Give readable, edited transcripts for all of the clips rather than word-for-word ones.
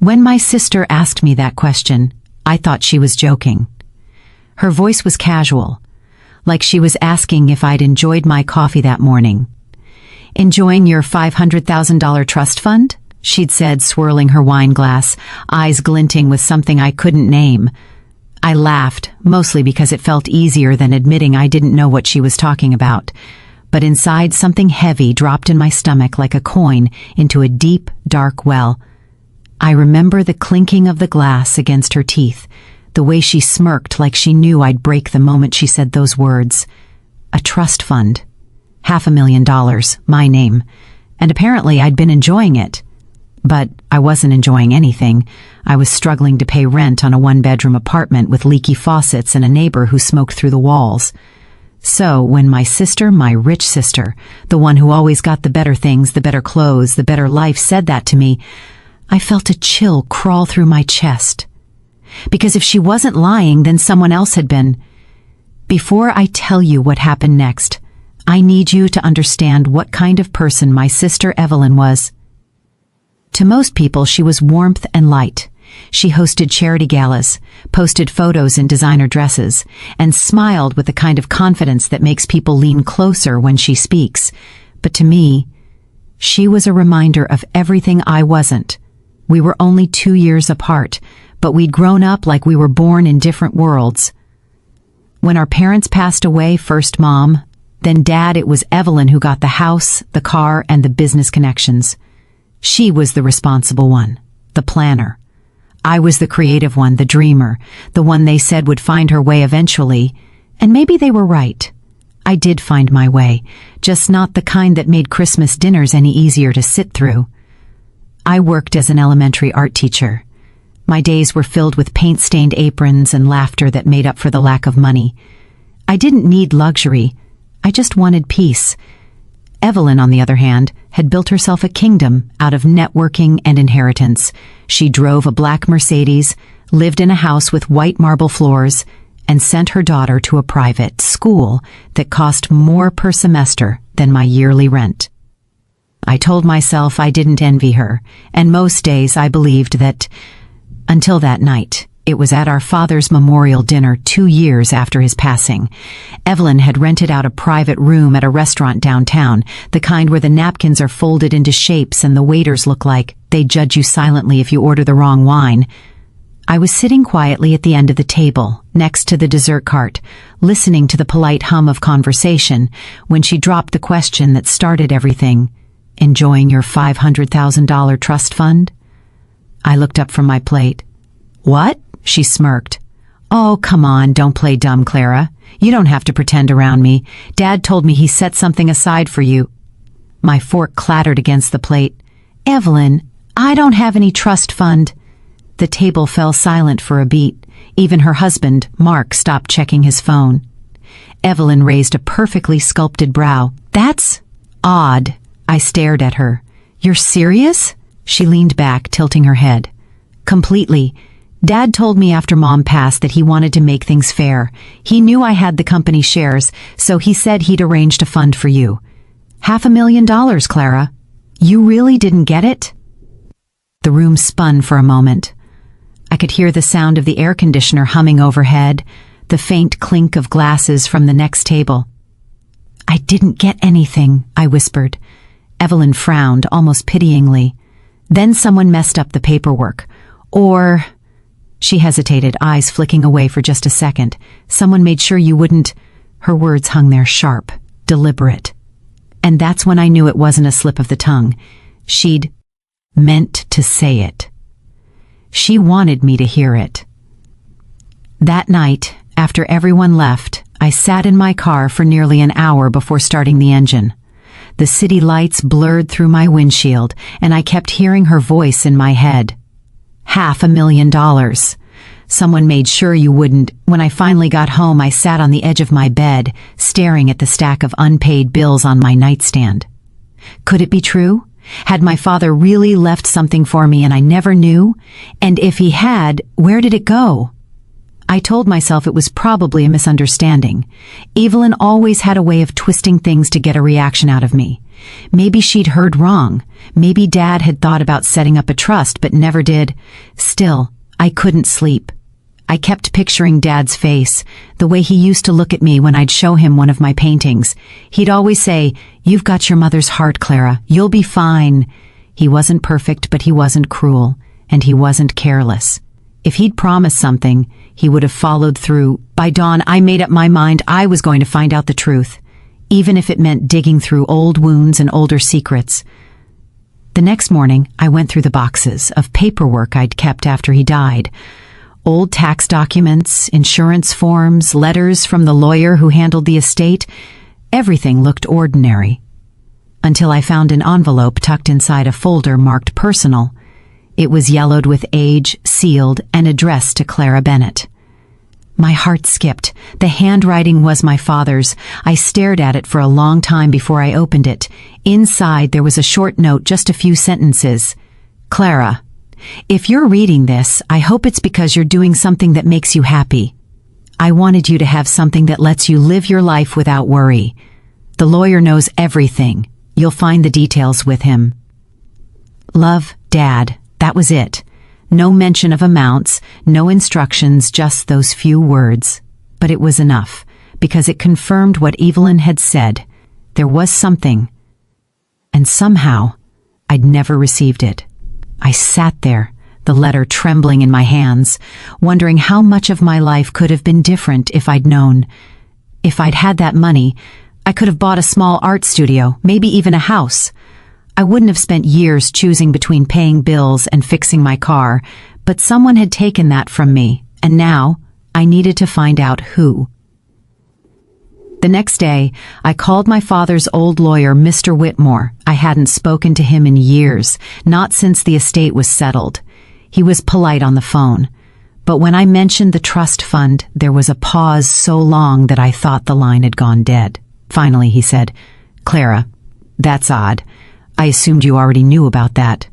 When my sister asked me that question, I thought she was joking. Her voice was casual, like she was asking if I'd enjoyed my coffee that morning. "Enjoying your $500,000 trust fund?" she'd said, swirling her wine glass, eyes glinting with something I couldn't name. I laughed, mostly because it felt easier than admitting I didn't know what she was talking about. But inside, something heavy dropped in my stomach like a coin into a deep, dark well. I remember the clinking of the glass against her teeth, the way she smirked like she knew I'd break the moment she said those words. A trust fund. $500,000, my name. And apparently I'd been enjoying it. But I wasn't enjoying anything. I was struggling to pay rent on a one-bedroom apartment with leaky faucets and a neighbor who smoked through the walls. So when my sister, my rich sister, the one who always got the better things, the better clothes, the better life, said that to me, I felt a chill crawl through my chest. Because if she wasn't lying, then someone else had been. Before I tell you what happened next, I need you to understand what kind of person my sister Evelyn was. To most people, she was warmth and light. She hosted charity galas, posted photos in designer dresses, and smiled with the kind of confidence that makes people lean closer when she speaks. But to me, she was a reminder of everything I wasn't. We were only 2 years apart, but we'd grown up like we were born in different worlds. When our parents passed away, first Mom, then Dad, it was Evelyn who got the house, the car, and the business connections. She was the responsible one, the planner. I was the creative one, the dreamer, the one they said would find her way eventually, and maybe they were right. I did find my way, just not the kind that made Christmas dinners any easier to sit through. I worked as an elementary art teacher. My days were filled with paint-stained aprons and laughter that made up for the lack of money. I didn't need luxury. I just wanted peace. Evelyn, on the other hand, had built herself a kingdom out of networking and inheritance. She drove a black Mercedes, lived in a house with white marble floors, and sent her daughter to a private school that cost more per semester than my yearly rent. I told myself I didn't envy her, and most days I believed that, until that night. It was at our father's memorial dinner 2 years after his passing. Evelyn had rented out a private room at a restaurant downtown, the kind where the napkins are folded into shapes and the waiters look like they judge you silently if you order the wrong wine. I was sitting quietly at the end of the table, next to the dessert cart, listening to the polite hum of conversation, when she dropped the question that started everything. "Enjoying your $500,000 trust fund?" I looked up from my plate. "What?" She smirked. "Oh, come on, don't play dumb, Clara. You don't have to pretend around me. Dad told me he set something aside for you." My fork clattered against the plate. "Evelyn, I don't have any trust fund." The table fell silent for a beat. Even her husband, Mark, stopped checking his phone. Evelyn raised a perfectly sculpted brow. "That's odd." I stared at her. "You're serious?" She leaned back, tilting her head. "Completely. Dad told me after Mom passed that he wanted to make things fair. He knew I had the company shares, so he said he'd arranged a fund for you. $500,000, Clara. You really didn't get it?" The room spun for a moment. I could hear the sound of the air conditioner humming overhead, the faint clink of glasses from the next table. "I didn't get anything," I whispered. Evelyn frowned, almost pityingly. "Then someone messed up the paperwork. Or..." She hesitated, eyes flicking away for just a second. "Someone made sure you wouldn't..." Her words hung there sharp, deliberate. And that's when I knew it wasn't a slip of the tongue. She'd meant to say it. She wanted me to hear it. That night, after everyone left, I sat in my car for nearly an hour before starting the engine. The city lights blurred through my windshield, and I kept hearing her voice in my head. $500,000. Someone made sure you wouldn't. When I finally got home, I sat on the edge of my bed, staring at the stack of unpaid bills on my nightstand. Could it be true? Had my father really left something for me and I never knew? And if he had, where did it go? I told myself it was probably a misunderstanding. Evelyn always had a way of twisting things to get a reaction out of me. Maybe she'd heard wrong. Maybe Dad had thought about setting up a trust but never did. Still, I couldn't sleep. I kept picturing Dad's face, the way he used to look at me when I'd show him one of my paintings. He'd always say, "You've got your mother's heart, Clara. You'll be fine." He wasn't perfect, but he wasn't cruel, and he wasn't careless. If he'd promised something, he would have followed through. By dawn, I made up my mind I was going to find out the truth, even if it meant digging through old wounds and older secrets. The next morning, I went through the boxes of paperwork I'd kept after he died. Old tax documents, insurance forms, letters from the lawyer who handled the estate. Everything looked ordinary. Until I found an envelope tucked inside a folder marked personal. It was yellowed with age, sealed, and addressed to Clara Bennett. My heart skipped. The handwriting was my father's. I stared at it for a long time before I opened it. Inside there was a short note, just a few sentences. "Clara, if you're reading this, I hope it's because you're doing something that makes you happy. I wanted you to have something that lets you live your life without worry. The lawyer knows everything. You'll find the details with him. Love, Dad." That was it. No mention of amounts, no instructions, just those few words. But it was enough, because it confirmed what Evelyn had said. There was something. And somehow, I'd never received it. I sat there, the letter trembling in my hands, wondering how much of my life could have been different if I'd known. If I'd had that money, I could have bought a small art studio, maybe even a house. I wouldn't have spent years choosing between paying bills and fixing my car, but someone had taken that from me, and now I needed to find out who. The next day, I called my father's old lawyer, Mr. Whitmore. I hadn't spoken to him in years, not since the estate was settled. He was polite on the phone, but when I mentioned the trust fund, there was a pause so long that I thought the line had gone dead. Finally, he said, "Clara, that's odd. I assumed you already knew about that."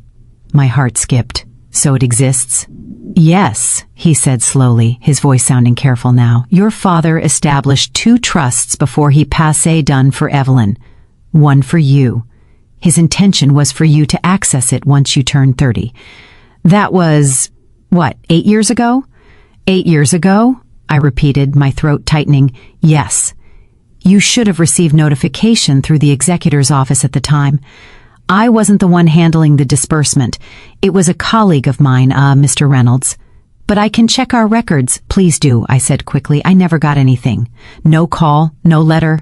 My heart skipped. "So it exists?" "Yes," he said slowly, his voice sounding careful now. "Your father established 2 trusts before he passé done for Evelyn. One for you. His intention was for you to access it once you turned 30. That was, 8 years ago?" "8 years ago?" I repeated, my throat tightening. "Yes. You should have received notification through the executor's office at the time. I wasn't the one handling the disbursement. It was a colleague of mine, Mr. Reynolds. But I can check our records." "Please do," I said quickly. "I never got anything. No call, no letter."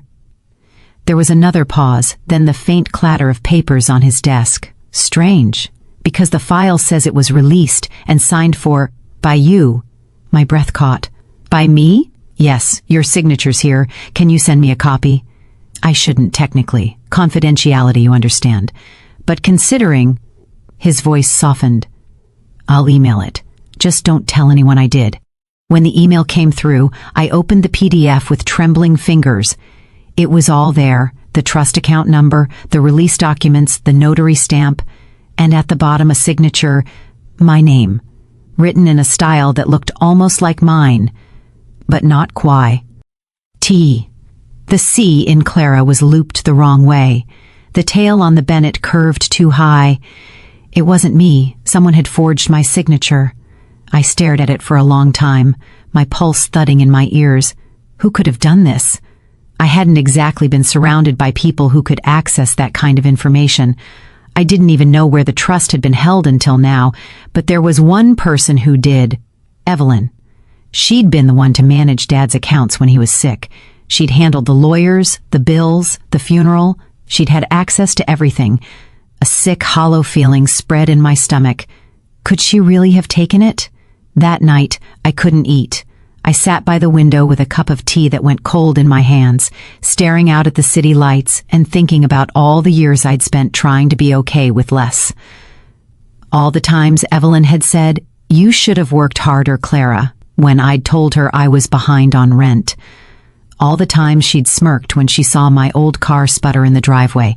There was another pause, then the faint clatter of papers on his desk. Strange, because the file says it was released and signed for, "By you." My breath caught. "By me?" "Yes, your signature's here. Can you send me a copy?" "I shouldn't, technically. Confidentiality, you understand. But considering..." His voice softened. "I'll email it. Just don't tell anyone I did." When the email came through, I opened the PDF with trembling fingers. It was all there, the trust account number, the release documents, the notary stamp, and at the bottom a signature, my name, written in a style that looked almost like mine, but not quite. T. The C in Clara was looped the wrong way. The tail on the Bennett curved too high. It wasn't me. Someone had forged my signature. I stared at it for a long time, my pulse thudding in my ears. Who could have done this? I hadn't exactly been surrounded by people who could access that kind of information. I didn't even know where the trust had been held until now, but there was one person who did. Evelyn. She'd been the one to manage Dad's accounts when he was sick. She'd handled the lawyers, the bills, the funeral. She'd had access to everything. A sick, hollow feeling spread in my stomach. Could she really have taken it? That night, I couldn't eat. I sat by the window with a cup of tea that went cold in my hands, staring out at the city lights and thinking about all the years I'd spent trying to be okay with less. All the times Evelyn had said, "You should have worked harder, Clara," when I'd told her I was behind on rent. All the times she'd smirked when she saw my old car sputter in the driveway.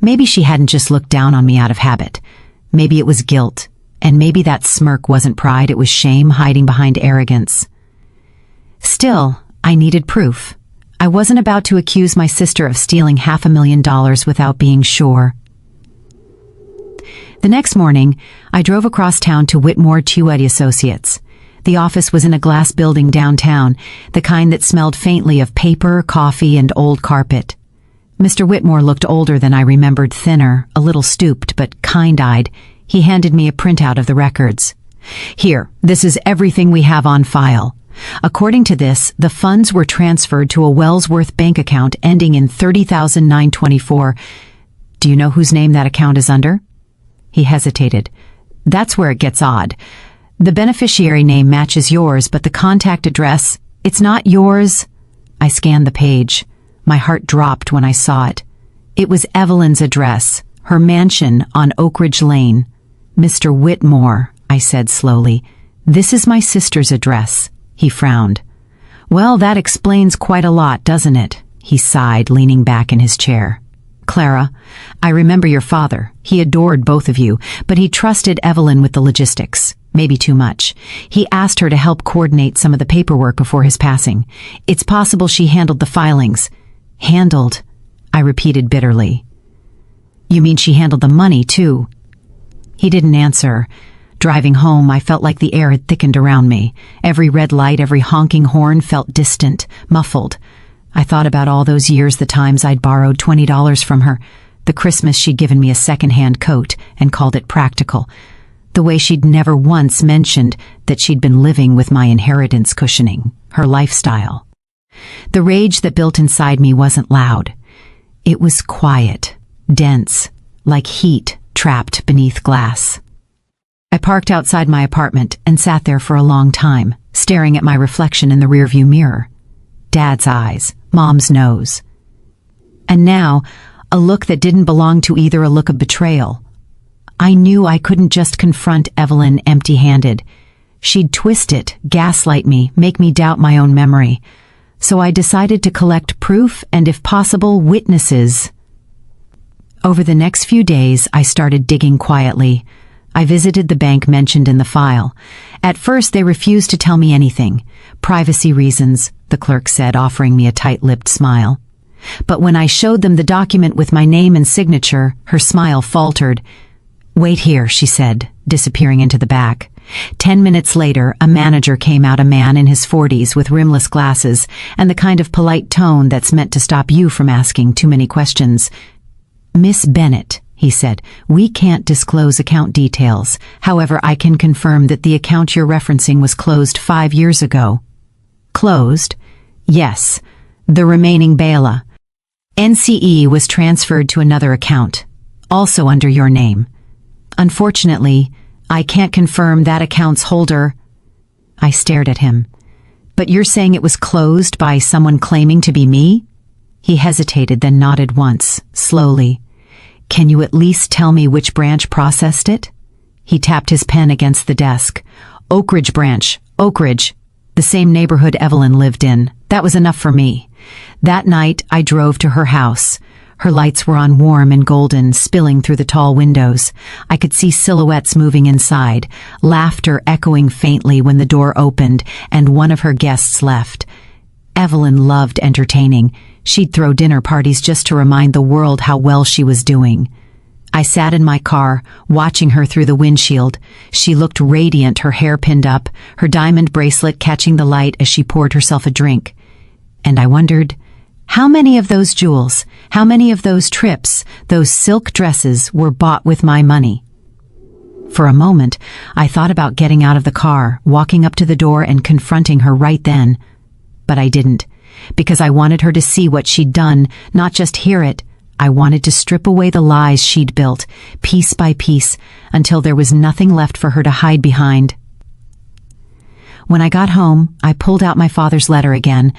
Maybe she hadn't just looked down on me out of habit. Maybe it was guilt, and maybe that smirk wasn't pride, it was shame hiding behind arrogance. Still, I needed proof. I wasn't about to accuse my sister of stealing $500,000 without being sure. The next morning, I drove across town to Whitmore Chewette Associates. The office was in a glass building downtown, the kind that smelled faintly of paper, coffee, and old carpet. Mr. Whitmore looked older than I remembered, thinner, a little stooped, but kind-eyed. He handed me a printout of the records. "Here, this is everything we have on file. According to this, the funds were transferred to a Wellsworth bank account ending in 30,924. Do you know whose name that account is under?" He hesitated. "That's where it gets odd. The beneficiary name matches yours, but the contact address, it's not yours." I scanned the page. My heart dropped when I saw it. It was Evelyn's address, her mansion on Oak Ridge Lane. "Mr. Whitmore," I said slowly, "this is my sister's address." He frowned. "Well, that explains quite a lot, doesn't it?" He sighed, leaning back in his chair. "Clara, I remember your father. He adored both of you, but he trusted Evelyn with the logistics. Maybe too much. He asked her to help coordinate some of the paperwork before his passing. It's possible she handled the filings." "Handled," I repeated bitterly. "You mean she handled the money, too?" He didn't answer. Driving home, I felt like the air had thickened around me. Every red light, every honking horn felt distant, muffled. I thought about all those years, the times I'd borrowed $20 from her, the Christmas she'd given me a second-hand coat and called it practical, the way she'd never once mentioned that she'd been living with my inheritance cushioning, her lifestyle. The rage that built inside me wasn't loud. It was quiet, dense, like heat trapped beneath glass. I parked outside my apartment and sat there for a long time, staring at my reflection in the rearview mirror. Dad's eyes, Mom's nose. And now, a look that didn't belong to either, a look of betrayal. I knew I couldn't just confront Evelyn empty-handed. She'd twist it, gaslight me, make me doubt my own memory. So I decided to collect proof and, if possible, witnesses. Over the next few days, I started digging quietly. I visited the bank mentioned in the file. At first, they refused to tell me anything. "Privacy reasons," the clerk said, offering me a tight-lipped smile. But when I showed them the document with my name and signature, her smile faltered. "Wait here," she said, disappearing into the back. 10 minutes later, a manager came out, a man in his 40s with rimless glasses and the kind of polite tone that's meant to stop you from asking too many questions. "Miss Bennett," he said, "we can't disclose account details. However, I can confirm that the account you're referencing was closed 5 years ago." "Closed?" "Yes. The remaining Bela. NCE was transferred to another account, also under your name. Unfortunately, I can't confirm that account's holder." I stared at him. "But you're saying it was closed by someone claiming to be me?" He hesitated, then nodded once, slowly. "Can you at least tell me which branch processed it?" He tapped his pen against the desk. "Oak Ridge branch. Oak Ridge. The same neighborhood Evelyn lived in. That was enough for me." That night, I drove to her house. Her lights were on, warm and golden, spilling through the tall windows. I could see silhouettes moving inside, laughter echoing faintly when the door opened and one of her guests left. Evelyn loved entertaining. She'd throw dinner parties just to remind the world how well she was doing. I sat in my car, watching her through the windshield. She looked radiant, her hair pinned up, her diamond bracelet catching the light as she poured herself a drink. And I wondered, how many of those jewels, how many of those trips, those silk dresses were bought with my money? For a moment, I thought about getting out of the car, walking up to the door and confronting her right then. But I didn't, because I wanted her to see what she'd done, not just hear it. I wanted to strip away the lies she'd built, piece by piece, until there was nothing left for her to hide behind. When I got home, I pulled out my father's letter again.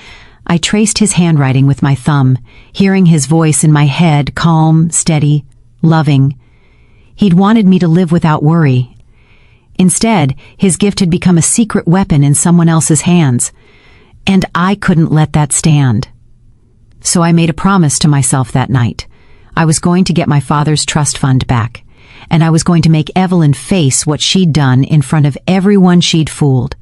I traced his handwriting with my thumb, hearing his voice in my head, calm, steady, loving. He'd wanted me to live without worry. Instead, his gift had become a secret weapon in someone else's hands, and I couldn't let that stand. So I made a promise to myself that night. I was going to get my father's trust fund back, and I was going to make Evelyn face what she'd done in front of everyone she'd fooled.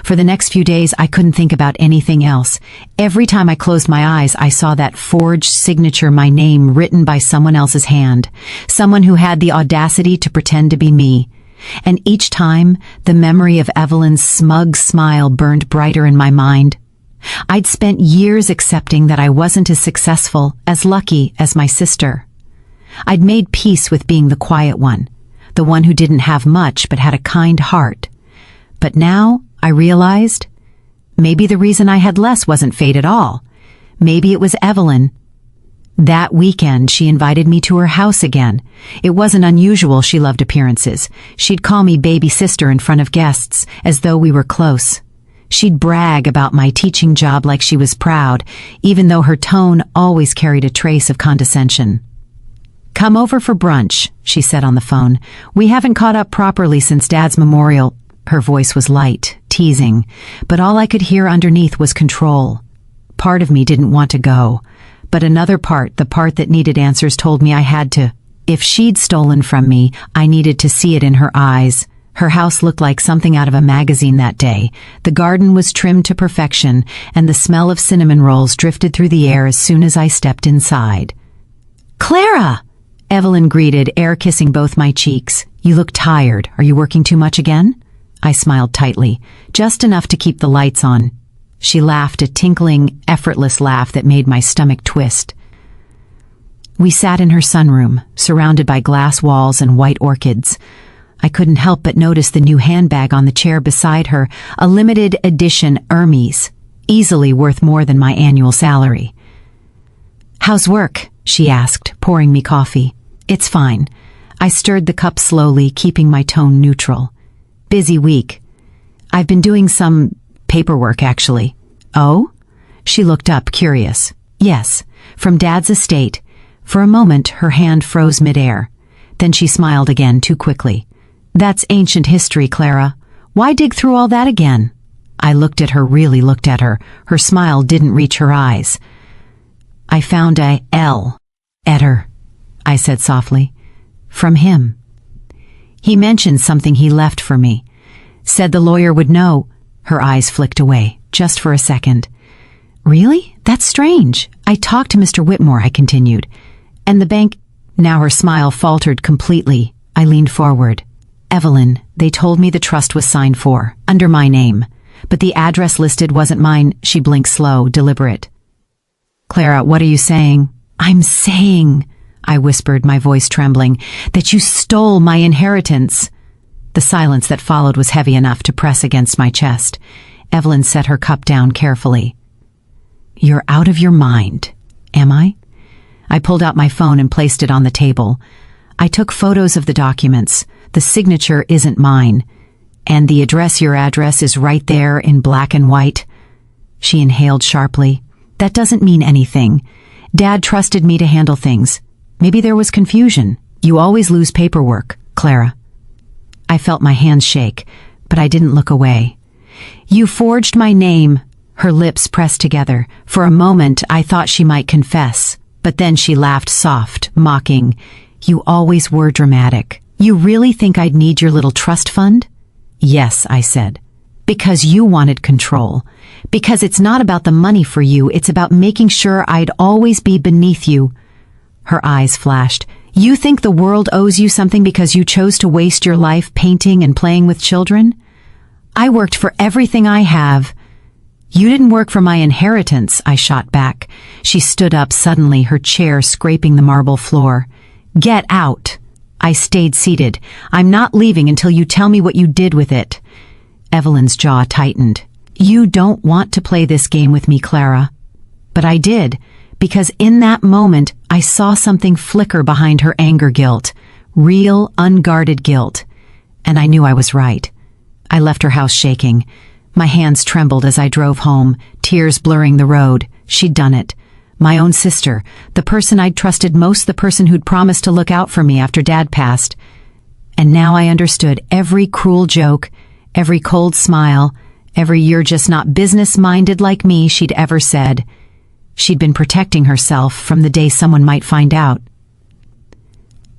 For the next few days, I couldn't think about anything else. Every time I closed my eyes, I saw that forged signature, my name written by someone else's hand, someone who had the audacity to pretend to be me. And each time, the memory of Evelyn's smug smile burned brighter in my mind. I'd spent years accepting that I wasn't as successful, as lucky as my sister. I'd made peace with being the quiet one, the one who didn't have much but had a kind heart. But now, I realized, maybe the reason I had less wasn't fate at all. Maybe it was Evelyn. That weekend, she invited me to her house again. It wasn't unusual, she loved appearances. She'd call me baby sister in front of guests, as though we were close. She'd brag about my teaching job like she was proud, even though her tone always carried a trace of condescension. "Come over for brunch," she said on the phone. "We haven't caught up properly since Dad's memorial." Her voice was light, teasing, but all I could hear underneath was control. Part of me didn't want to go, but another part, the part that needed answers, told me I had to. If she'd stolen from me, I needed to see it in her eyes. Her house looked like something out of a magazine that day. The garden was trimmed to perfection, and the smell of cinnamon rolls drifted through the air as soon as I stepped inside. "Clara!" Evelyn greeted, air kissing both my cheeks. "You look tired. Are you working too much again?" I smiled tightly, just enough to keep the lights on. She laughed, a tinkling, effortless laugh that made my stomach twist. We sat in her sunroom, surrounded by glass walls and white orchids. I couldn't help but notice the new handbag on the chair beside her, a limited edition Hermes, easily worth more than my annual salary. "How's work?" she asked, pouring me coffee. "It's fine." I stirred the cup slowly, keeping my tone neutral. "Busy week. I've been doing some paperwork, actually." "Oh?" She looked up, curious. "Yes, from Dad's estate." For a moment, her hand froze midair. Then she smiled again, too quickly. "That's ancient history, Clara. Why dig through all that again?" I looked at her, really looked at her. Her smile didn't reach her eyes. "I found a L at her," I said softly. "From him. He mentioned something he left for me. Said the lawyer would know." Her eyes flicked away, just for a second. "Really? That's strange. I talked to Mr. Whitmore," I continued. "And the bank—" Now her smile faltered completely. I leaned forward. "Evelyn, they told me the trust was signed for, under my name. But the address listed wasn't mine." She blinked slow, deliberate. "Clara, what are you saying?" "I'm saying," I whispered, my voice trembling, "that you stole my inheritance." The silence that followed was heavy enough to press against my chest. Evelyn set her cup down carefully. "You're out of your mind, am I?" I pulled out my phone and placed it on the table. I took photos of the documents. The signature isn't mine. And the address, your address, is right there in black and white. She inhaled sharply. "That doesn't mean anything. Dad trusted me to handle things. Maybe there was confusion. You always lose paperwork, Clara." I felt my hands shake, but I didn't look away. "You forged my name." Her lips pressed together. For a moment, I thought she might confess, but then she laughed soft, mocking. "You always were dramatic. You really think I'd need your little trust fund?" "Yes," I said. "Because you wanted control. Because it's not about the money for you, it's about making sure I'd always be beneath you." Her eyes flashed. "You think the world owes you something because you chose to waste your life painting and playing with children? I worked for everything I have." "You didn't work for my inheritance," I shot back. She stood up suddenly, her chair scraping the marble floor. "Get out." I stayed seated. "I'm not leaving until you tell me what you did with it." Evelyn's jaw tightened. "You don't want to play this game with me, Clara." But I did, because in that moment I saw something flicker behind her anger guilt. Real, unguarded guilt. And I knew I was right. I left her house shaking. My hands trembled as I drove home, tears blurring the road. She'd done it. My own sister, the person I'd trusted most, the person who'd promised to look out for me after Dad passed. And now I understood every cruel joke, every cold smile, every "you're just not business-minded like me" she'd ever said. She'd been protecting herself from the day someone might find out.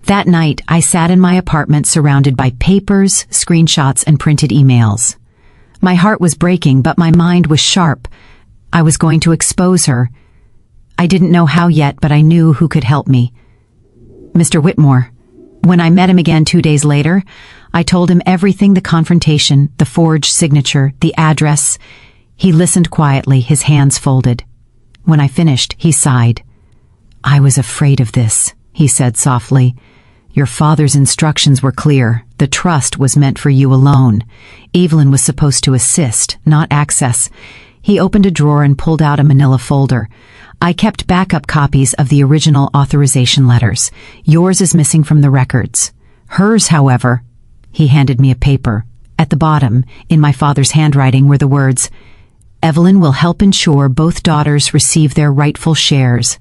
That night, I sat in my apartment surrounded by papers, screenshots, and printed emails. My heart was breaking, but my mind was sharp. I was going to expose her. I didn't know how yet, but I knew who could help me. Mr. Whitmore. When I met him again 2 days later, I told him everything: the confrontation, the forged signature, the address. He listened quietly, his hands folded. When I finished, he sighed. "I was afraid of this," he said softly. "Your father's instructions were clear. The trust was meant for you alone. Evelyn was supposed to assist, not access." He opened a drawer and pulled out a manila folder. "I kept backup copies of the original authorization letters. Yours is missing from the records. Hers, however—" He handed me a paper. At the bottom, in my father's handwriting, were the words, "Evelyn will help ensure both daughters receive their rightful shares."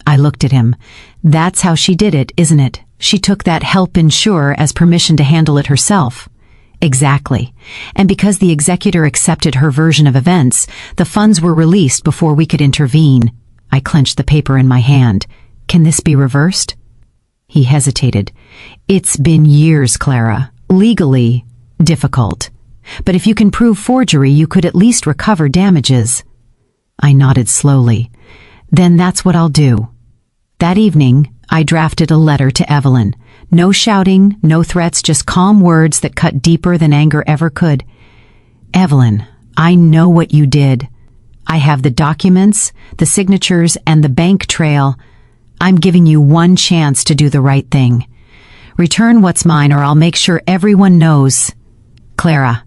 I looked at him. "That's how she did it, isn't it? She took that help ensure as permission to handle it herself." "Exactly. And because the executor accepted her version of events, the funds were released before we could intervene." I clenched the paper in my hand. "Can this be reversed?" He hesitated. "It's been years, Clara. Legally difficult. But if you can prove forgery, you could at least recover damages." I nodded slowly. "Then that's what I'll do." That evening, I drafted a letter to Evelyn. No shouting, no threats, just calm words that cut deeper than anger ever could. "Evelyn, I know what you did. I have the documents, the signatures, and the bank trail. I'm giving you one chance to do the right thing. Return what's mine, or I'll make sure everyone knows. Clara."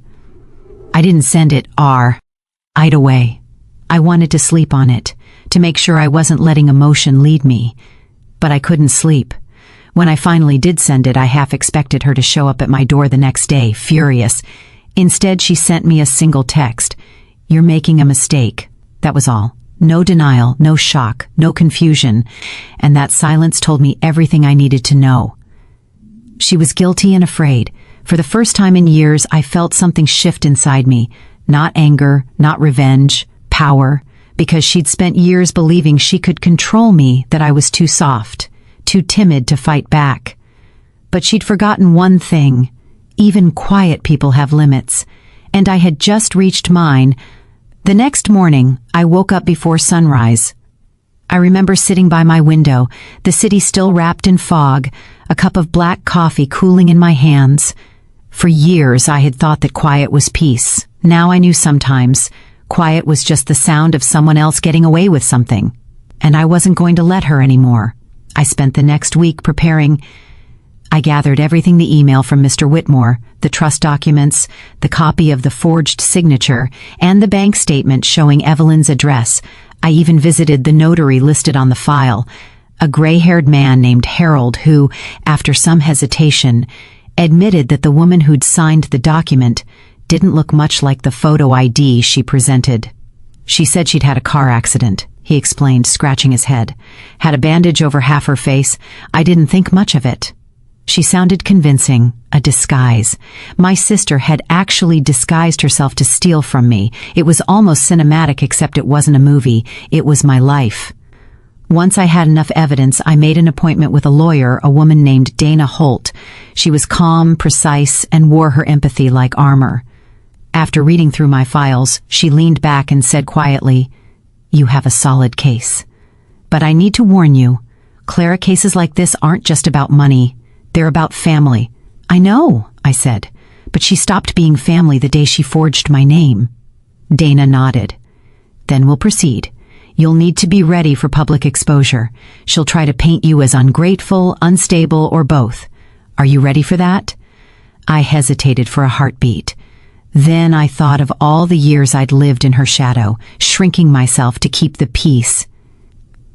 I didn't send it right away. I wanted to sleep on it, to make sure I wasn't letting emotion lead me. But I couldn't sleep. When I finally did send it, I half expected her to show up at my door the next day, furious. Instead, she sent me a single text. "You're making a mistake." That was all. No denial, no shock, no confusion. And that silence told me everything I needed to know. She was guilty and afraid. For the first time in years, I felt something shift inside me. Not anger, not revenge, power. Because she'd spent years believing she could control me, that I was too soft, too timid to fight back. But she'd forgotten one thing: even quiet people have limits, and I had just reached mine. The next morning, I woke up before sunrise. I remember sitting by my window, the city still wrapped in fog, a cup of black coffee cooling in my hands. For years, I had thought that quiet was peace. Now I knew sometimes quiet was just the sound of someone else getting away with something. And I wasn't going to let her anymore. I spent the next week preparing. I gathered everything: the email from Mr. Whitmore, the trust documents, the copy of the forged signature, and the bank statement showing Evelyn's address. I even visited the notary listed on the file, a gray-haired man named Harold who, after some hesitation, admitted that the woman who'd signed the document didn't look much like the photo ID she presented. "She said she'd had a car accident," he explained, scratching his head. "Had a bandage over half her face. I didn't think much of it." She sounded convincing, a disguise. My sister had actually disguised herself to steal from me. It was almost cinematic, except it wasn't a movie. It was my life. Once I had enough evidence, I made an appointment with a lawyer, a woman named Dana Holt. She was calm, precise, and wore her empathy like armor. After reading through my files, she leaned back and said quietly, "You have a solid case. But I need to warn you, Clara, cases like this aren't just about money. They're about family." "I know," I said, "but she stopped being family the day she forged my name." Dana nodded. "Then we'll proceed. You'll need to be ready for public exposure. She'll try to paint you as ungrateful, unstable, or both. Are you ready for that?" I hesitated for a heartbeat. Then I thought of all the years I'd lived in her shadow, shrinking myself to keep the peace.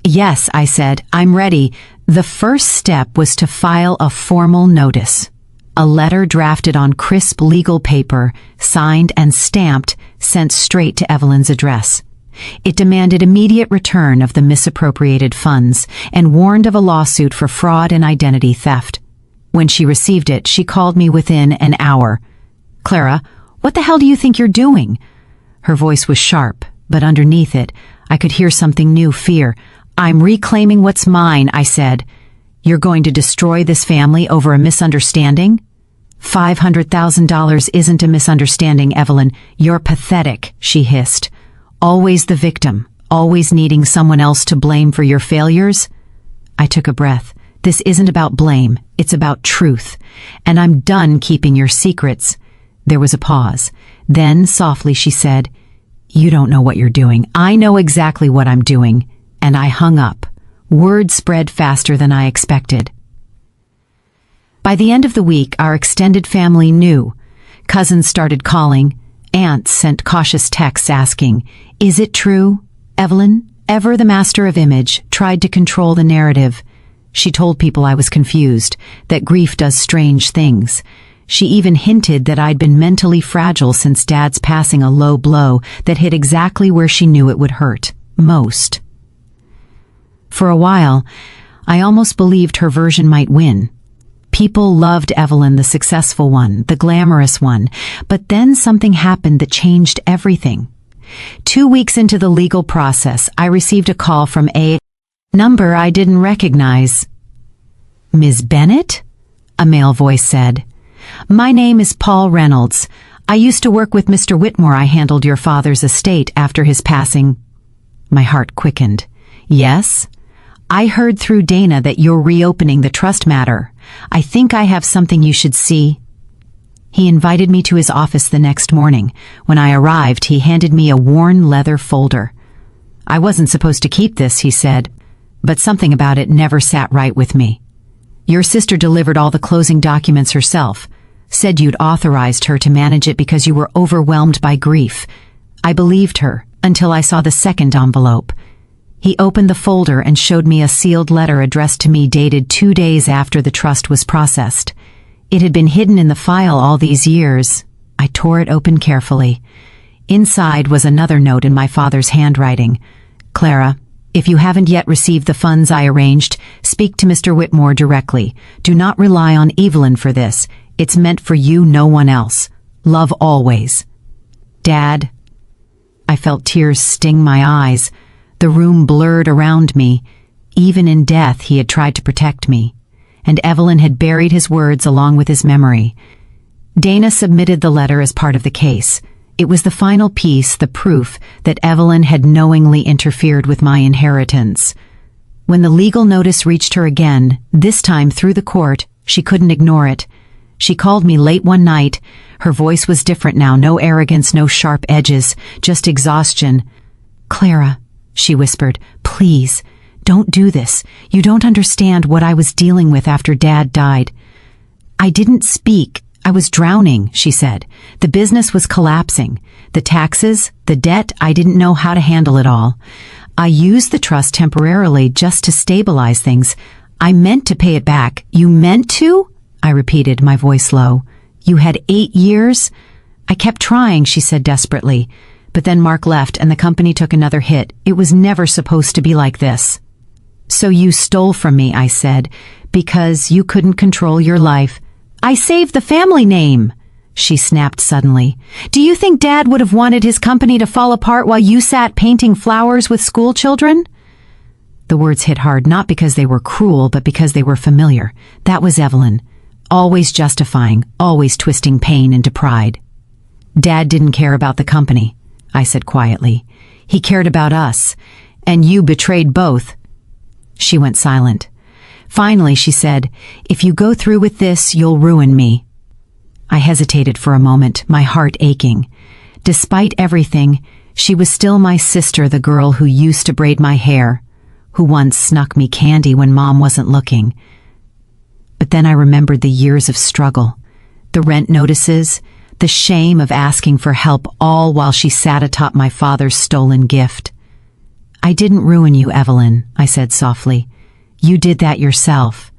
"Yes," I said, "I'm ready." The first step was to file a formal notice. A letter drafted on crisp legal paper, signed and stamped, sent straight to Evelyn's address. It demanded immediate return of the misappropriated funds and warned of a lawsuit for fraud and identity theft. When she received it, she called me within an hour. "Clara, what the hell do you think you're doing?" Her voice was sharp, but underneath it, I could hear something new: fear. "I'm reclaiming what's mine," I said. "You're going to destroy this family over a misunderstanding?" $500,000 isn't a misunderstanding, Evelyn. You're pathetic, she hissed. Always the victim, always needing someone else to blame for your failures. I took a breath. This isn't about blame, it's about truth. And I'm done keeping your secrets. There was a pause. Then, softly, she said, "You don't know what you're doing. I know exactly what I'm doing." And I hung up. Word spread faster than I expected. By the end of the week, our extended family knew. Cousins started calling. Aunts sent cautious texts asking, "Is it true?" Evelyn, ever the master of image, tried to control the narrative. She told people I was confused, that grief does strange things. She even hinted that I'd been mentally fragile since Dad's passing, a low blow that hit exactly where she knew it would hurt most. For a while, I almost believed her version might win. People loved Evelyn, the successful one, the glamorous one, but then something happened that changed everything. 2 weeks into the legal process, I received a call from a number I didn't recognize. "Ms. Bennett?" a male voice said. "My name is Paul Reynolds. I used to work with Mr. Whitmore. I handled your father's estate after his passing." My heart quickened. "Yes? I heard through Dana that you're reopening the trust matter. I think I have something you should see." He invited me to his office the next morning. When I arrived, he handed me a worn leather folder. "I wasn't supposed to keep this," he said, "but something about it never sat right with me. Your sister delivered all the closing documents herself, said you'd authorized her to manage it because you were overwhelmed by grief. I believed her until I saw the second envelope." He opened the folder and showed me a sealed letter addressed to me dated 2 days after the trust was processed. It had been hidden in the file all these years. I tore it open carefully. Inside was another note in my father's handwriting. "Clara, if you haven't yet received the funds I arranged, speak to Mr. Whitmore directly. Do not rely on Evelyn for this. It's meant for you, no one else. Love always. Dad." I felt tears sting my eyes. The room blurred around me. Even in death, he had tried to protect me. And Evelyn had buried his words along with his memory. Dana submitted the letter as part of the case. It was the final piece, the proof that Evelyn had knowingly interfered with my inheritance. When the legal notice reached her again, this time through the court, she couldn't ignore it. She called me late one night. Her voice was different now, no arrogance, no sharp edges, just exhaustion. "Clara," she whispered, "please, don't do this. You don't understand what I was dealing with after Dad died." "I didn't speak. I was drowning," she said. "The business was collapsing. The taxes, the debt, I didn't know how to handle it all. I used the trust temporarily just to stabilize things. I meant to pay it back." "You meant to?" I repeated, my voice low. "You had 8 years?" "I kept trying," she said desperately. "But then Mark left and the company took another hit. It was never supposed to be like this." "So you stole from me," I said, "because you couldn't control your life." "I saved the family name," she snapped suddenly. "Do you think Dad would have wanted his company to fall apart while you sat painting flowers with school children?" The words hit hard, not because they were cruel, but because they were familiar. That was Evelyn. Always justifying, always twisting pain into pride. "Dad didn't care about the company," I said quietly. "He cared about us, and you betrayed both." She went silent. Finally, she said, "If you go through with this, you'll ruin me." I hesitated for a moment, my heart aching. Despite everything, she was still my sister, the girl who used to braid my hair, who once snuck me candy when Mom wasn't looking. But then I remembered the years of struggle, the rent notices, the shame of asking for help, all while she sat atop my father's stolen gift. "I didn't ruin you, Evelyn," I said softly. "You did that yourself."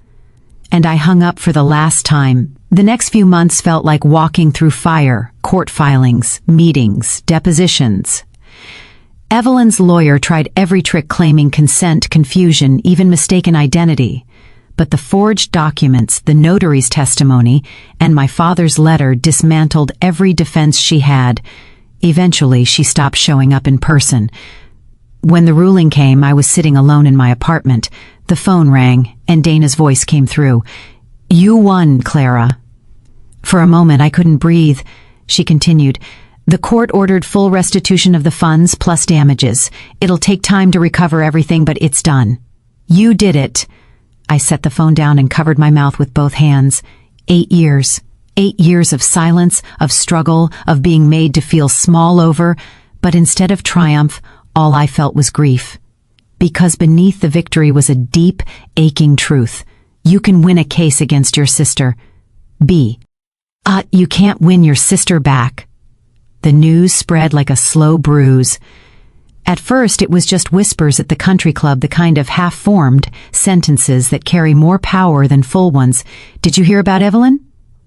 And I hung up for the last time. The next few months felt like walking through fire, court filings, meetings, depositions. Evelyn's lawyer tried every trick, claiming consent, confusion, even mistaken identity. But the forged documents, the notary's testimony, and my father's letter dismantled every defense she had. Eventually, she stopped showing up in person. When the ruling came, I was sitting alone in my apartment. The phone rang, and Dana's voice came through. "You won, Clara." For a moment I couldn't breathe. She continued, "The court ordered full restitution of the funds plus damages. It'll take time to recover everything, but it's done. You did it." I set the phone down and covered my mouth with both hands. 8 years. 8 years of silence, of struggle, of being made to feel small over, but instead of triumph, all I felt was grief. Because beneath the victory was a deep, aching truth. You can win a case against your sister. You can't win your sister back. The news spread like a slow bruise. At first it was just whispers at the country club, the kind of half-formed sentences that carry more power than full ones. "Did you hear about Evelyn?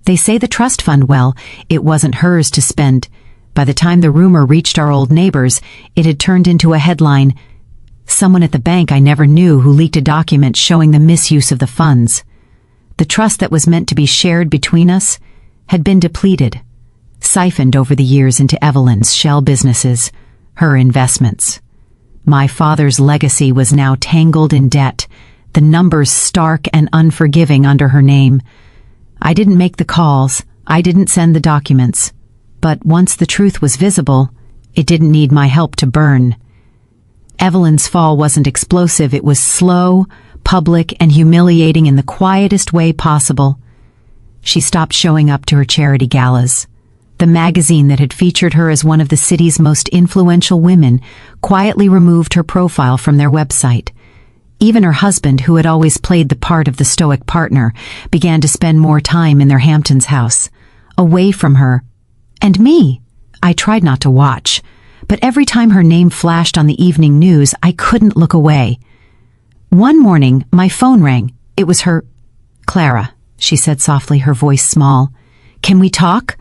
They say the trust fund, well, it wasn't hers to spend." By the time the rumor reached our old neighbors, it had turned into a headline. Someone at the bank I never knew who leaked a document showing the misuse of the funds. The trust that was meant to be shared between us had been depleted, siphoned over the years into Evelyn's shell businesses, her investments. My father's legacy was now tangled in debt, the numbers stark and unforgiving under her name. I didn't make the calls, I didn't send the documents, but once the truth was visible, it didn't need my help to burn. Evelyn's fall wasn't explosive, it was slow, public, and humiliating in the quietest way possible. She stopped showing up to her charity galas. The magazine that had featured her as one of the city's most influential women quietly removed her profile from their website. Even her husband, who had always played the part of the stoic partner, began to spend more time in their Hamptons house, away from her. And me. I tried not to watch, but every time her name flashed on the evening news, I couldn't look away. One morning, my phone rang. It was her. "Clara," she said softly, her voice small. "Can we talk?"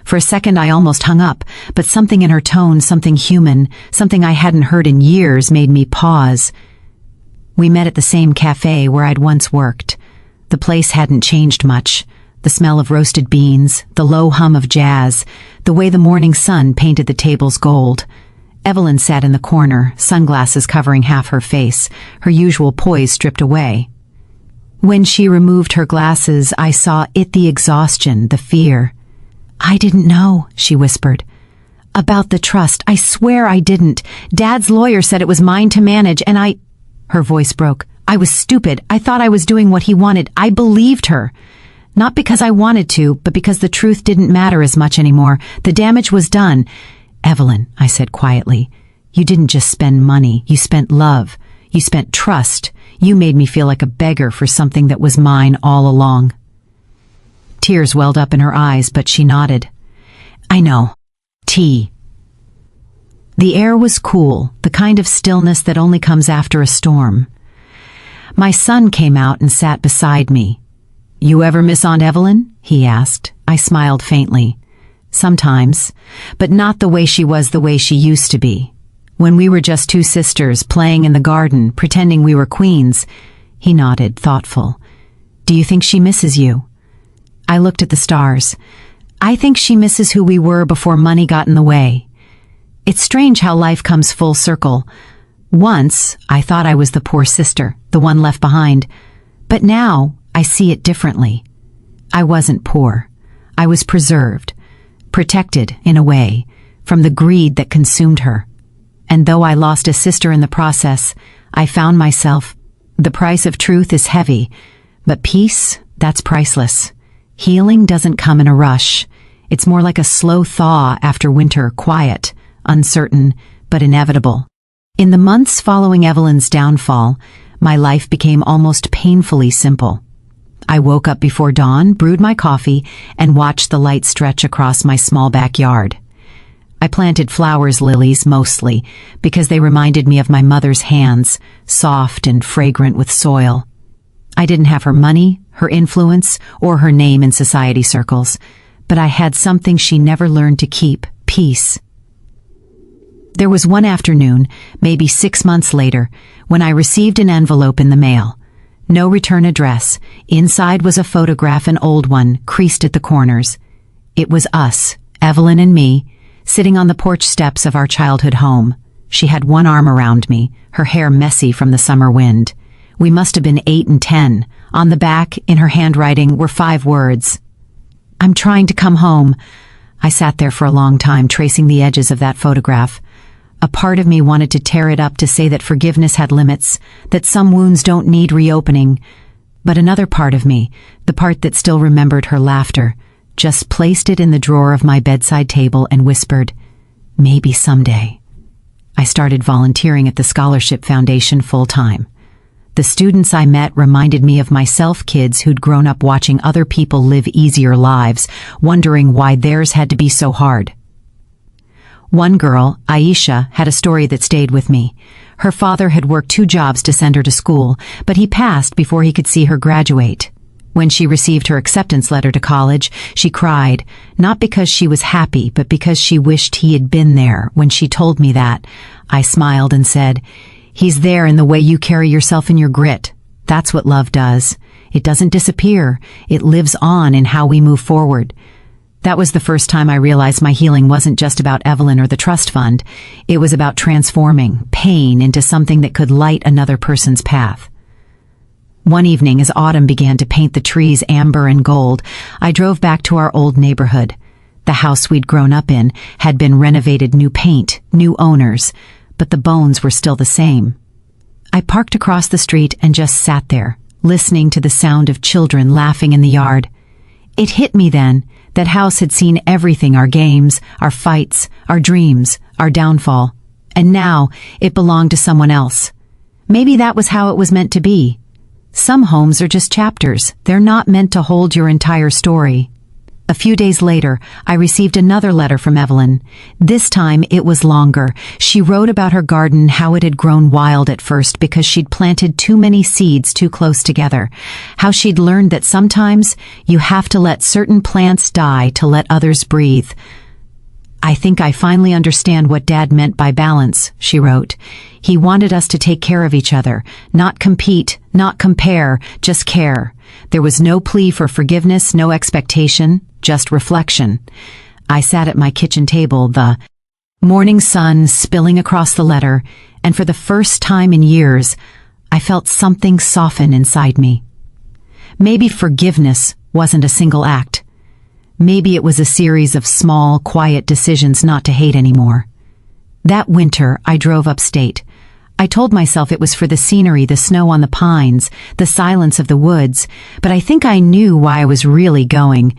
For a second I almost hung up, but something in her tone, something human, something I hadn't heard in years, made me pause. We met at the same cafe where I'd once worked. The place hadn't changed much. The smell of roasted beans, the low hum of jazz, the way the morning sun painted the tables gold. Evelyn sat in the corner, sunglasses covering half her face, her usual poise stripped away. When she removed her glasses, I saw the exhaustion, the fear. "I didn't know," she whispered. "About the trust, I swear I didn't. Dad's lawyer said it was mine to manage, and I—" Her voice broke. "I was stupid. I thought I was doing what he wanted. I believed her. Not because I wanted to, but because the truth didn't matter as much anymore. The damage was done." "Evelyn," I said quietly, "you didn't just spend money. You spent love. You spent trust. You made me feel like a beggar for something that was mine all along." Tears welled up in her eyes, but she nodded. "I know. Tea." The air was cool, the kind of stillness that only comes after a storm. My son came out and sat beside me. "You ever miss Aunt Evelyn?" he asked. I smiled faintly. "Sometimes, but not the way she was, the way she used to be. When we were just two sisters playing in the garden, pretending we were queens." He nodded, thoughtful. "Do you think she misses you?" I looked at the stars. "I think she misses who we were before money got in the way. It's strange how life comes full circle. Once, I thought I was the poor sister, the one left behind. But now, I see it differently. I wasn't poor. I was preserved, protected, in a way, from the greed that consumed her. And though I lost a sister in the process, I found myself. The price of truth is heavy, but peace, that's priceless. Healing doesn't come in a rush. It's more like a slow thaw after winter, quiet, uncertain, but inevitable. In the months following Evelyn's downfall, my life became almost painfully simple. I woke up before dawn, brewed my coffee, and watched the light stretch across my small backyard. I planted flowers, lilies mostly, because they reminded me of my mother's hands, soft and fragrant with soil. I didn't have her money, her influence, or her name in society circles, but I had something she never learned to keep: peace. There was one afternoon, maybe 6 months later, when I received an envelope in the mail. No return address. Inside was a photograph, an old one, creased at the corners. It was us, Evelyn and me, sitting on the porch steps of our childhood home. She had one arm around me, her hair messy from the summer wind. We must have been 8 and 10. On the back, in her handwriting, were 5 words. I'm trying to come home." I sat there for a long time, tracing the edges of that photograph. A part of me wanted to tear it up to say that forgiveness had limits, that some wounds don't need reopening. But another part of me, the part that still remembered her laughter, just placed it in the drawer of my bedside table and whispered, "Maybe someday." I started volunteering at the Scholarship Foundation full-time. The students I met reminded me of myself, kids who'd grown up watching other people live easier lives, wondering why theirs had to be so hard. One girl, Aisha, had a story that stayed with me. Her father had worked 2 jobs to send her to school, but he passed before he could see her graduate. When she received her acceptance letter to college, she cried, not because she was happy, but because she wished he had been there. When she told me that, I smiled and said, "He's there in the way you carry yourself in your grit. That's what love does. It doesn't disappear. It lives on in how we move forward." That was the first time I realized my healing wasn't just about Evelyn or the trust fund. It was about transforming pain into something that could light another person's path. One evening, as autumn began to paint the trees amber and gold, I drove back to our old neighborhood. The house we'd grown up in had been renovated, new paint, new owners, but the bones were still the same. I parked across the street and just sat there, listening to the sound of children laughing in the yard. It hit me then. That house had seen everything, our games, our fights, our dreams, our downfall. And now it belonged to someone else. Maybe that was how it was meant to be. Some homes are just chapters. They're not meant to hold your entire story. A few days later, I received another letter from Evelyn. This time it was longer. She wrote about her garden, how it had grown wild at first because she'd planted too many seeds too close together. How she'd learned that sometimes you have to let certain plants die to let others breathe. "I think I finally understand what Dad meant by balance," she wrote. "He wanted us to take care of each other, not compete, not compare, just care. There was no plea for forgiveness, no expectation, just reflection." I sat at my kitchen table, the morning sun spilling across the letter, and for the first time in years, I felt something soften inside me. Maybe forgiveness wasn't a single act. Maybe it was a series of small, quiet decisions not to hate anymore. That winter, I drove upstate. I told myself it was for the scenery, the snow on the pines, the silence of the woods, but I think I knew why I was really going.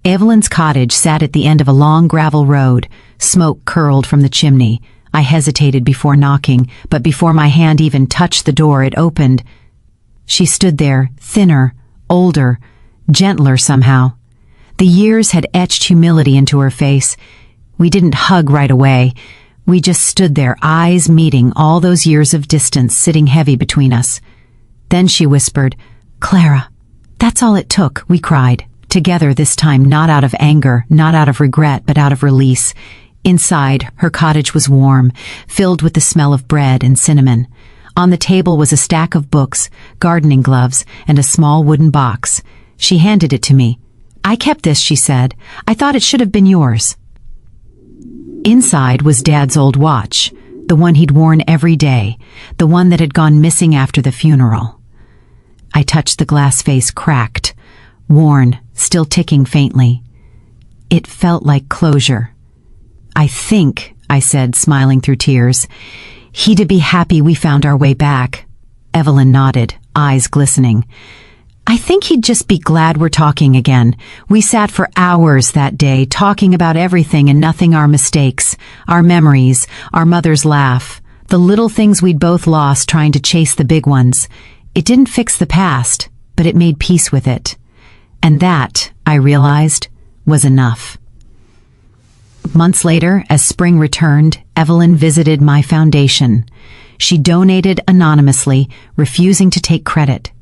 Evelyn's cottage sat at the end of a long gravel road. Smoke curled from the chimney. I hesitated before knocking, but before my hand even touched the door, it opened. She stood there, thinner, older, gentler somehow. The years had etched humility into her face. We didn't hug right away. We just stood there, eyes meeting, all those years of distance sitting heavy between us. Then she whispered, "Clara, that's all it took," we cried. Together this time, not out of anger, not out of regret, but out of release. Inside, her cottage was warm, filled with the smell of bread and cinnamon. On the table was a stack of books, gardening gloves, and a small wooden box. She handed it to me. "I kept this," she said. "I thought it should have been yours." Inside was Dad's old watch, the one he'd worn every day, the one that had gone missing after the funeral. I touched the glass face, cracked, worn, still ticking faintly. It felt like closure. "I think," I said, smiling through tears, "he'd be happy we found our way back." Evelyn nodded, eyes glistening. "I think he'd just be glad we're talking again. We sat for hours that day, talking about everything and nothing, our mistakes, our memories, our mother's laugh, the little things we'd both lost trying to chase the big ones. It didn't fix the past, but it made peace with it. And that, I realized, was enough." Months later, as spring returned, Evelyn visited my foundation. She donated anonymously, refusing to take credit.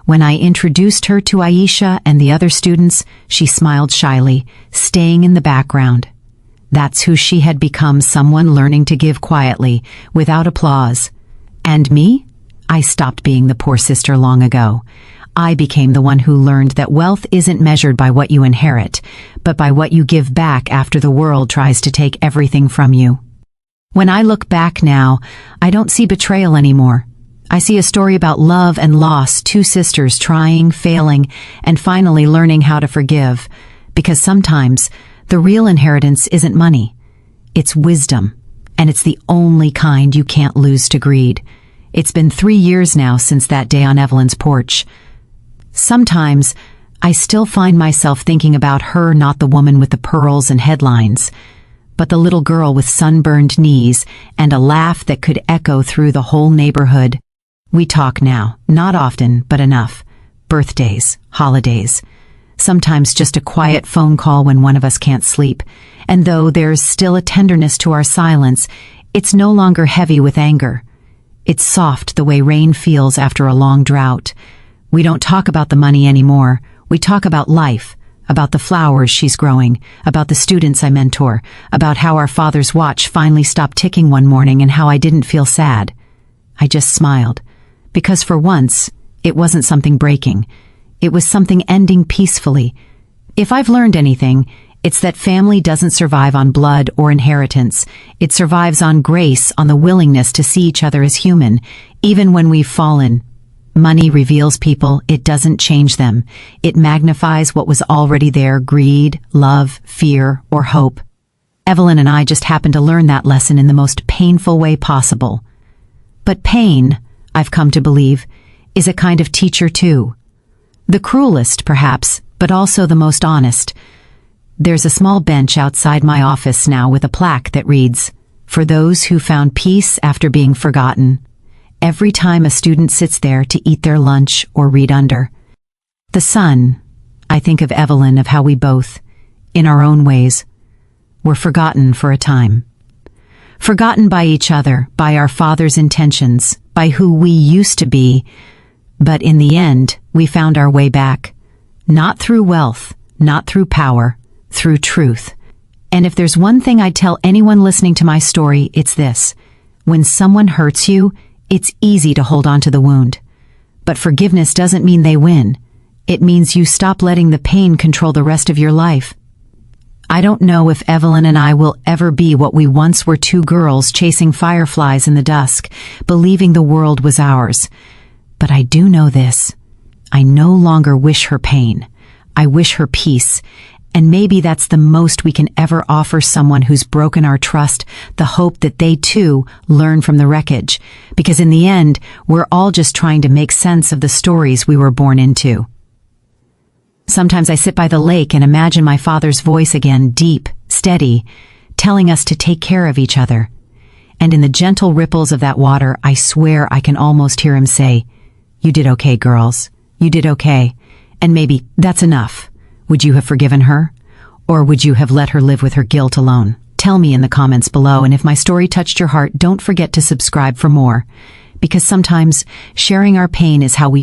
When I introduced her to Aisha and the other students, she smiled shyly, staying in the background. That's who she had become, someone learning to give quietly, without applause. And me? I stopped being the poor sister long ago. I became the one who learned that wealth isn't measured by what you inherit, but by what you give back after the world tries to take everything from you. When I look back now, I don't see betrayal anymore. I see a story about love and loss, 2 sisters trying, failing, and finally learning how to forgive. Because sometimes the real inheritance isn't money. It's wisdom, and it's the only kind you can't lose to greed. It's been 3 years now since that day on Evelyn's porch. Sometimes I still find myself thinking about her, not the woman with the pearls and headlines, but the little girl with sunburned knees and a laugh that could echo through the whole neighborhood. We talk now, not often, but enough. Birthdays, holidays, sometimes just a quiet phone call when one of us can't sleep. And though there's still a tenderness to our silence, it's no longer heavy with anger. It's soft the way rain feels after a long drought. We don't talk about the money anymore. We talk about life, about the flowers she's growing, about the students I mentor, about how our father's watch finally stopped ticking one morning and how I didn't feel sad. I just smiled, because for once, it wasn't something breaking. It was something ending peacefully. If I've learned anything, it's that family doesn't survive on blood or inheritance. It survives on grace, on the willingness to see each other as human, even when we've fallen. Money reveals people, it doesn't change them. It magnifies what was already there: greed, love, fear, or hope. Evelyn and I just happened to learn that lesson in the most painful way possible. But pain, I've come to believe, is a kind of teacher too. The cruelest, perhaps, but also the most honest. There's a small bench outside my office now with a plaque that reads, "For those who found peace after being forgotten." Every time a student sits there to eat their lunch or read under the sun, I think of Evelyn, of how we both, in our own ways, were forgotten for a time. Forgotten by each other, by our father's intentions, by who we used to be. But in the end, we found our way back. Not through wealth, not through power, through truth. And if there's one thing I'd tell anyone listening to my story, it's this: when someone hurts you, it's easy to hold on to the wound. But forgiveness doesn't mean they win. It means you stop letting the pain control the rest of your life. I don't know if Evelyn and I will ever be what we once were: two girls chasing fireflies in the dusk, believing the world was ours. But I do know this: I no longer wish her pain. I wish her peace. And maybe that's the most we can ever offer someone who's broken our trust, the hope that they too learn from the wreckage. Because in the end, we're all just trying to make sense of the stories we were born into. Sometimes I sit by the lake and imagine my father's voice again, deep, steady, telling us to take care of each other. And in the gentle ripples of that water, I swear I can almost hear him say, "You did okay, girls. You did okay. And maybe that's enough." Would you have forgiven her? Or would you have let her live with her guilt alone? Tell me in the comments below, and if my story touched your heart, don't forget to subscribe for more. Because sometimes sharing our pain is how we